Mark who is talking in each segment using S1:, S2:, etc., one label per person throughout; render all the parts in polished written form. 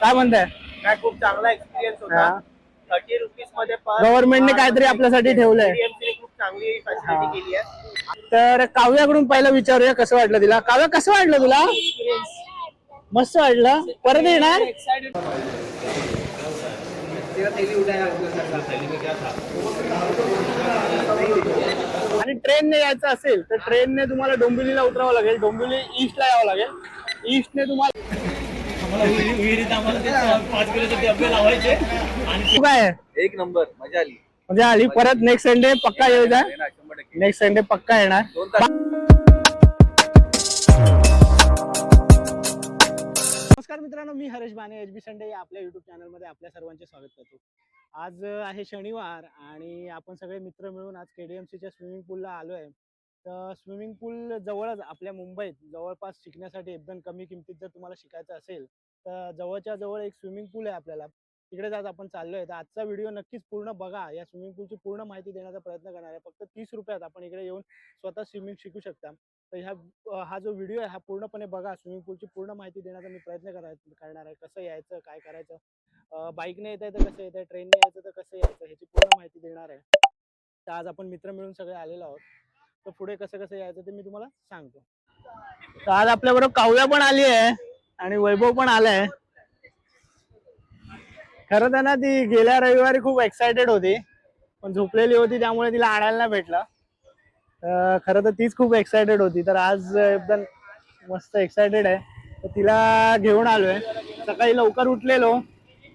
S1: काय म्हणताय?
S2: काय खूप चांगला एक्सपिरियन्स होता. 30 रुपीज मध्ये
S1: गव्हर्नमेंटने काहीतरी आपल्यासाठी ठेवलंय.
S2: खूप चांगली फॅसिलिटी केली आहे.
S1: तर काव्याकडून पहिलं विचारूया कसं वाटलं तिला. काव्या कसं वाटलं तुला? मस्त वाटलं. परत येणार? आणि ट्रेनने यायचं असेल तर ट्रेनने तुम्हाला डोंबिवलीला उतरावं लागेल. डोंबिवली ईस्टला यावं लागेल. ईस्टने तुम्हाला काय
S3: एक नंबर मजा आली.
S1: मजा आली. परत नेक्स्ट संडे पक्का येऊया. नेक्स्ट संडे पक्का येणार. नमस्कार मित्रांनो, मी हरेश बाने. एचबी संडे या आपल्या युट्यूब चॅनलमध्ये आपल्या सर्वांचे स्वागत करतो. आज आहे शनिवार आणि आपण सगळे मित्र मिळून आज केडीएमसीच्या स्विमिंग पूलला आलो आहे. तर स्विमिंग पूल जवळच आपल्या मुंबईत जवळपास शिकण्यासाठी एकदम कमी किमतीत जर तुम्हाला शिकायचं असेल तर जवळच्या जवळ एक स्विमिंग पूल आहे आपल्याला. तिकडेच आज आपण चाललोय. तर आजचा व्हिडिओ नक्कीच पूर्ण बघा. या स्विमिंग पूलची पूर्ण माहिती देण्याचा प्रयत्न करणार आहे. फक्त 30 रुपयात आपण इकडे येऊन स्वतः स्विमिंग शिकू शकता. तर हा जो व्हिडिओ आहे हा पूर्णपणे बघा. स्विमिंग पूलची पूर्ण माहिती देण्याचा मी प्रयत्न करणार आहे. कसं यायचं, काय करायचं, बाईकने येत आहे तर कसं येतं, ट्रेनने यायचं तर कसं यायचं, ह्याची पूर्ण माहिती देणार आहे. तर आज आपण मित्र मिळून सगळे आलेलो आहोत. तर पुढे कसं कसं यायचं ते मी तुम्हाला सांगतो. तर आज आपल्याबरोबर काव्या पण आली आहे आणि वैभव पण आलाय. खरं तर ना ती गेल्या रविवारी खूप एक्सायटेड होती पण झोपलेली होती त्यामुळे तिला आणायला नाही भेटलं. खरं तर तीच खूप एक्सायटेड होती. तर आज एकदम मस्त एक्सायटेड आहे. तर तिला घेऊन आलोय. सकाळी लवकर उठलेलो,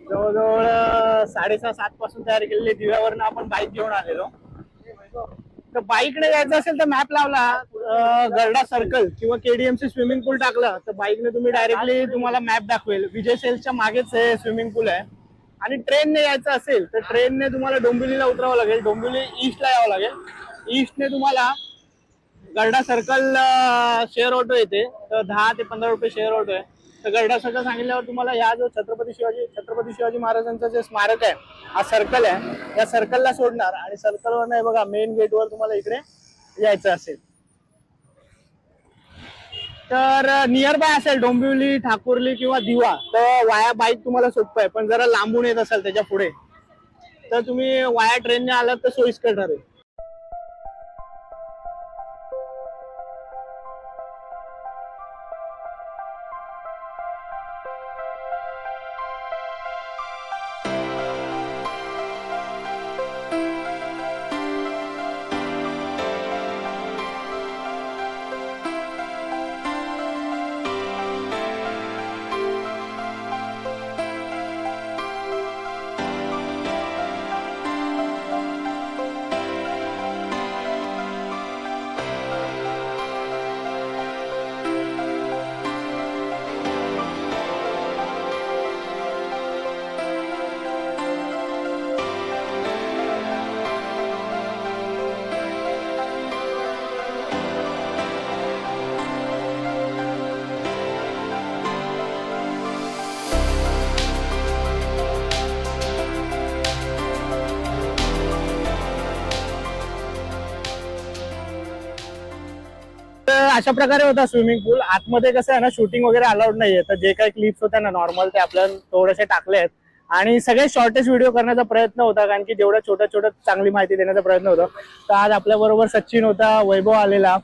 S1: जवळजवळ 6:30-7 पासून तयारी केलेली. दिव्यावरनं आपण बाईक घेऊन आलेलो. तर बाईकने जायचं असेल तर मॅप लावला गरडा सर्कल किंवा केडीएमसी स्विमिंग पूल टाकला तर बाईकने तुम्ही डायरेक्टली तुम्हाला मॅप दाखवेल. विजय सेल्सच्या मागेच हे स्विमिंग पूल आहे. आणि ट्रेनने यायचं असेल तर ट्रेनने तुम्हाला डोंबिवलीला उतरावं लागेल. डोंबिवली ईस्टला यावं लागेल. ईस्टने तुम्हाला गरडा सर्कल शेअर ऑटो येते. तर 10 ते 15 रुपये शेअर ऑटो आहे. तर गरडा सर्कल सांगितल्यावर तुम्हाला ह्या जो छत्रपती शिवाजी महाराजांचं जे स्मारक आहे हा सर्कल आहे, या सर्कलला सोडणार आणि सर्कलवर नाही बघा मेन गेटवर तुम्हाला इकडे यायचं असेल तर नियर बाय असेल डोंबिवली, ठाकुर्ली किंवा दिवा तर वाया बाईक तुम्हाला सोपं आहे. पण जरा लांबून येत असाल त्याच्या पुढे तर तुम्ही वाया ट्रेनने आलात तर सोयीस्कर ठरेल. अशा प्रकारे होता स्विमिंग पूल. आतमध्ये कसं आहे ना शूटिंग वगैरे अलाउड नाहीये. तर जे काही क्लिप्स होत्या ना नॉर्मल ते आपल्याला थोडेसे टाकले आहेत आणि सगळे शॉर्टेस्ट व्हिडिओ करण्याचा प्रयत्न होता कारण की जेवढ्या छोट्या चांगली माहिती देण्याचा प्रयत्न होता. तर आज आपल्या बरोबर सचिन होता, वैभव आलेला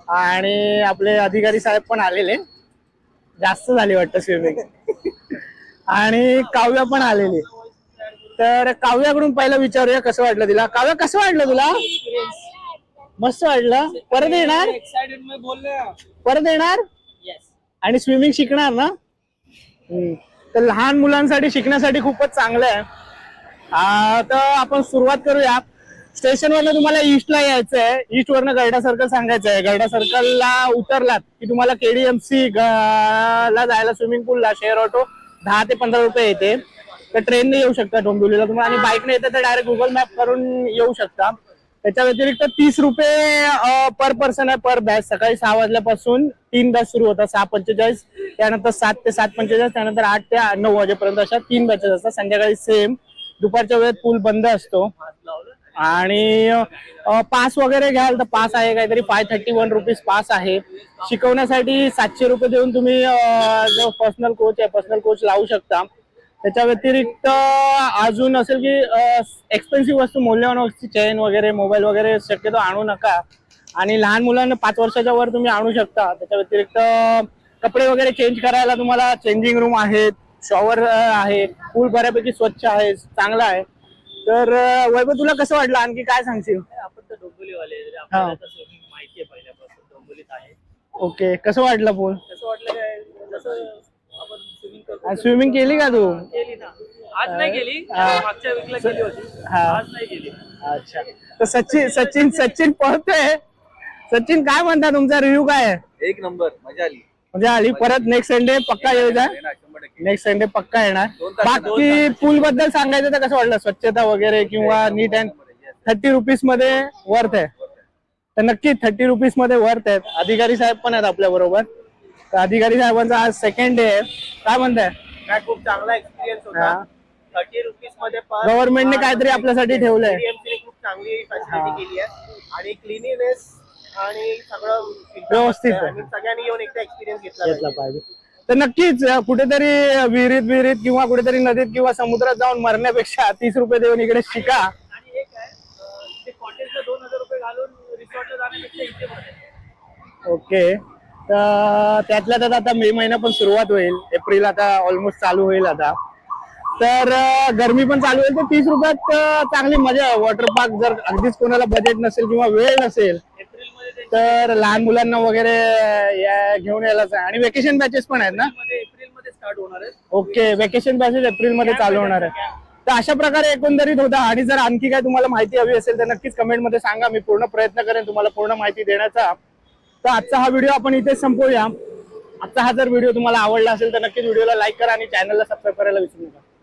S1: आणि आपले अधिकारी साहेब पण आलेले. जास्त झाली वाटतं स्विमिंग आणि काव्या पण आलेली. तर काव्याकडून पहिलं विचारूया कसं वाटलं तिला. काव्या कसं वाटलं तुला? मस्त वाटलं. परत येणार? परत येणार आणि स्विमिंग शिकणार ना. तर लहान मुलांसाठी शिकण्यासाठी खूपच चांगलं आहे. तर आपण सुरुवात करूया. स्टेशन वरनं तुम्हाला ईस्टला यायचं आहे. ईस्ट वरनं गरडा सर्कल सांगायचं आहे. गरडा सर्कलला उतरलात की तुम्हाला केडीएमसी ला जायला स्विमिंग पूलला शेअर ऑटो 10 ते 15 रुपये येते. तर ट्रेनने येऊ शकता डोंबिवलीला तुम्हाला आणि बाईकने येते तर डायरेक्ट गुगल मॅप करून येऊ शकता. त्याच्या व्यतिरिक्त 30 रुपये पर पर्सन आहे पर बॅच. सकाळी 6 वाजल्यापासून 3 बॅच सुरू होतात. 6:45 त्यानंतर 7 ते 7:45 त्यानंतर 8 ते 9 वाजेपर्यंत अशा 3 बॅचेस असतात. संध्याकाळी सेम दुपारच्या वेळेत पूल बंद असतो. आणि पास वगैरे घ्याल तर पास आहे काहीतरी 531 रुपीज पास आहे. शिकवण्यासाठी 700 रुपये देऊन तुम्ही जो पर्सनल कोच आहे पर्सनल कोच लावू शकता. त्याच्या व्यतिरिक्त अजून असेल की एक्सपेन्सिव्ह वस्तू मौल्यवान वस्तू चेन वगैरे मोबाईल वगैरे शक्यतो आणू नका. आणि लहान मुलांना 5 वर्षाच्या वर तुम्ही आणू शकता. त्याच्या व्यतिरिक्त कपडे वगैरे चेंज करायला तुम्हाला चेंजिंग रूम आहेत, शॉवर आहे, पूल बऱ्यापैकी स्वच्छ आहे, चांगला आहे. तर वैभव तुला कसं वाटलं, आणखी काय सांगशील?
S2: आपण तर डोंबिवलीवाले आहे, आपल्याला तर स्विमिंग माहिती आहे पहिल्यापासून, डोंबिवलीत आहे.
S1: ओके, कसं वाटलं पूल?
S2: कसं वाटलं काय, जसं आपण स्विमिंग करतो
S1: स्विमिंग केली का तू?
S2: केली ना. आज नाही केली,
S1: हा.
S2: मागच्या वीकला केली होती,
S1: हा.
S2: आज नाही केली.
S1: अच्छा, तर सचिन पळतोय. सचिन काय म्हणता, तुमचा रिव्ह्यू काय आहे?
S3: एक नंबर, मजा आली.
S1: म्हणजे आली. परत नेक्स्ट संडे पक्का येऊ द्या.
S3: 100%.
S1: नेक्स्ट संडे पक्का येणार.
S3: दोन तास-
S1: बाकी पूल बद्दल सांगायचं तर कसं वाटलं, स्वच्छता वगैरे किंवा नीट अँड 30 रुपीज मध्ये वर्थ आहे? तर नक्की 30 रुपीज मध्ये वर्थ आहेत. अधिकारी साहेब पण आहेत आपल्या बरोबर. तर अधिकारी साहेबांचा आज सेकंड डे आहे. काय म्हणताय?
S2: काय खूप चांगला एक्सपिरियन्स होता. 30 रुपीज मध्ये पास.
S1: गव्हर्नमेंटने काहीतरी आपल्यासाठी ठेवलंय.
S2: CMC ने खूप चांगली फॅसिलिटी केली आहे आणि क्लिनिनेस आणि सगळं
S1: व्यवस्थित आहे.
S2: आणि सगळ्यांनी येऊन एकदा एक्सपिरियन्स
S1: घेतला
S2: घेतला
S1: पाहिजे. तर नक्कीच कुठेतरी विहिरीत किंवा कुठेतरी नदीत किंवा समुद्रात जाऊन मरण्यापेक्षा 30 रुपये देऊन इकडे शिका.
S2: आणि एक आहे ते कॉटेजला 2000 रुपये घालून रिसॉर्टला जाण्यापेक्षा इथे पण आहे.
S1: ओके, तर त्यातल्या त्यात आता मे महिना पण सुरुवात होईल. एप्रिल आता ऑलमोस्ट चालू होईल आता. तर गरमी पण चालू होईल. तर 30 रुपयात चांगली मजा आहे. वॉटर पार्क जर अगदीच कोणाला बजेट नसेल किंवा वेळ नसेल तर लहान मुलांना वगैरे घेऊन यायलाच आहे. आणि वेकेशन बॅचेस पण आहेत ना?
S2: एप्रिल मध्ये स्टार्ट होणार आहे.
S1: ओके, वेकेशन बॅचेस एप्रिल मध्ये चालू होणार आहे. तर अशा प्रकारे एकंदरीत होता. आणि जर आणखी काय तुम्हाला माहिती हवी असेल तर नक्कीच कमेंट मध्ये सांगा. मी पूर्ण प्रयत्न करेन तुम्हाला पूर्ण माहिती देण्याचा. तर आजचा हा व्हिडिओ आपण इथेच संपवूया. आजचा हा जर व्हिडिओ तुम्हाला आवडला असेल तर नक्कीच व्हिडिओला लाईक करा आणि चॅनलला सबस्क्राईब करायला विसरू नका.